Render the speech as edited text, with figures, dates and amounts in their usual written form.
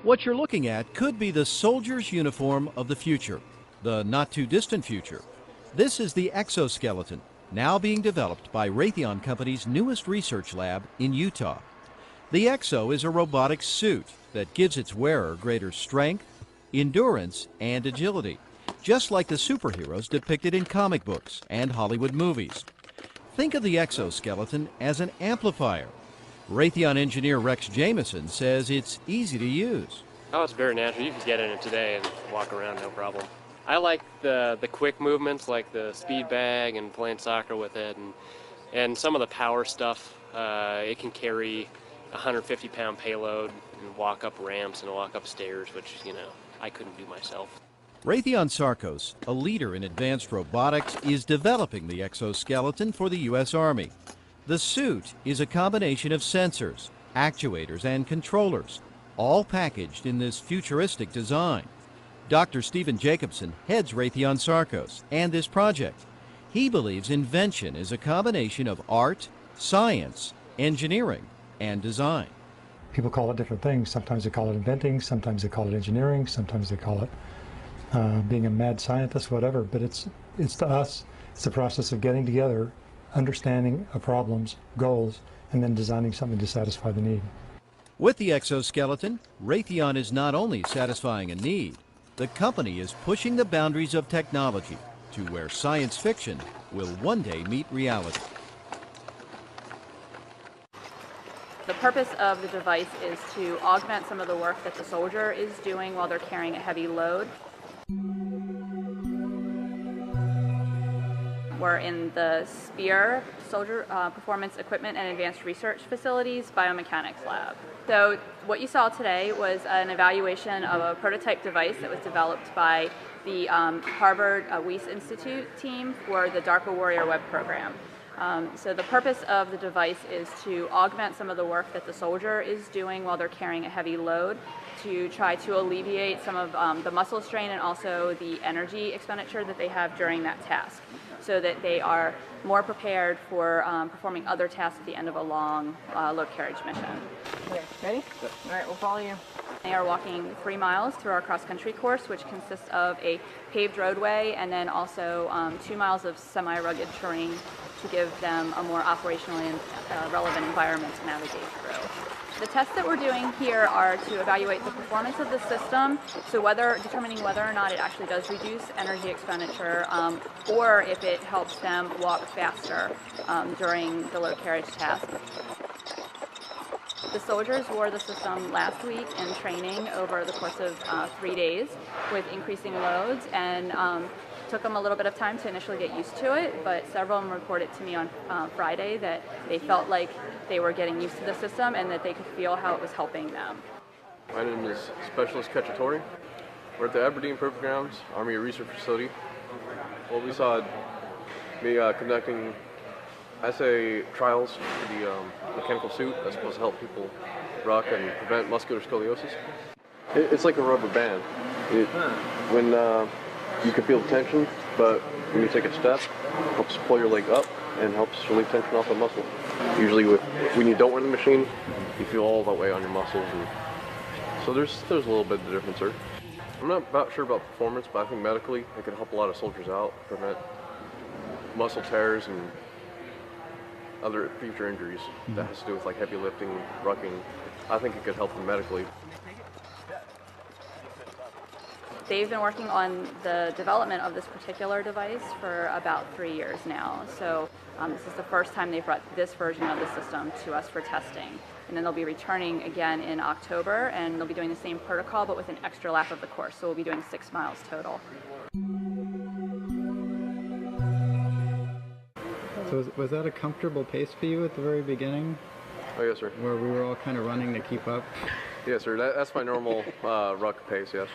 What you're looking at could be the soldier's uniform of the future, the not-too-distant future. This is the exoskeleton, now being developed by Raytheon Company's newest research lab in Utah. The Exo is a robotic suit that gives its wearer greater strength, endurance, and agility, just like the superheroes depicted in comic books and Hollywood movies. Think of the exoskeleton as an amplifier. Raytheon engineer Rex Jamieson says it's easy to use. Oh, it's very natural. You can get in it today and walk around, no problem. I like the quick movements, like the speed bag and playing soccer with it, and some of the power stuff. It can carry a 150-pound payload and walk up ramps and walk up stairs, which, I couldn't do myself. Raytheon Sarcos, a leader in advanced robotics, is developing the exoskeleton for the U.S. Army. The suit is a combination of sensors, actuators, and controllers, all packaged in this futuristic design. Dr. Stephen Jacobson heads Raytheon Sarcos and this project. He believes invention is a combination of art, science, engineering, and design. People call it different things. Sometimes they call it inventing, sometimes they call it engineering, sometimes they call it being a mad scientist, whatever. But it's to us, it's the process of getting together, understanding of problems, goals, and then designing something to satisfy the need. With the exoskeleton, Raytheon is not only satisfying a need, the company is pushing the boundaries of technology to where science fiction will one day meet reality. The purpose of the device is to augment some of the work that the soldier is doing while they're carrying a heavy load. We're in the SPEAR, Soldier Performance Equipment and Advanced Research Facilities Biomechanics Lab. So what you saw today was an evaluation of a prototype device that was developed by the Harvard Wyss Institute team for the DARPA Warrior Web program. So the purpose of the device is to augment some of the work that the soldier is doing while they're carrying a heavy load, to try to alleviate some of the muscle strain and also the energy expenditure that they have during that task, so that they are more prepared for performing other tasks at the end of a long load carriage mission. Okay, ready? Good. All right, we'll follow you. They are walking 3 miles through our cross-country course, which consists of a paved roadway and then also 2 miles of semi-rugged terrain to give them a more operationally relevant environment to navigate through. The tests that we're doing here are to evaluate the performance of the system, so determining whether or not it actually does reduce energy expenditure or if it helps them walk faster during the load carriage task. The soldiers wore the system last week in training over the course of 3 days with increasing loads, and took them a little bit of time to initially get used to it, but several of them reported to me on Friday that they felt like they were getting used to the system and that they could feel how it was helping them. My name is Specialist Cacciatore. We're at the Aberdeen Proving Grounds Army Research Facility. Well, we saw me conducting assay trials for the mechanical suit that's supposed to help people rock and prevent muscular scoliosis. It's like a rubber band. When you can feel the tension, but when you take a step, it helps pull your leg up and helps relieve tension off the muscle. Usually when you don't wear the machine, you feel all that way on your muscles, and so there's a little bit of difference there. I'm not about sure about performance, but I think medically it could help a lot of soldiers out, prevent muscle tears and other future injuries that has to do with like heavy lifting, rucking. I think it could help them medically. They've been working on the development of this particular device for about 3 years now. So this is the first time they've brought this version of the system to us for testing. And then they'll be returning again in October, and they'll be doing the same protocol but with an extra lap of the course. So we'll be doing 6 miles total. So was that a comfortable pace for you at the very beginning? Oh, yes, sir. Where we were all kind of running to keep up? Yes, sir. That's my normal ruck pace, yes.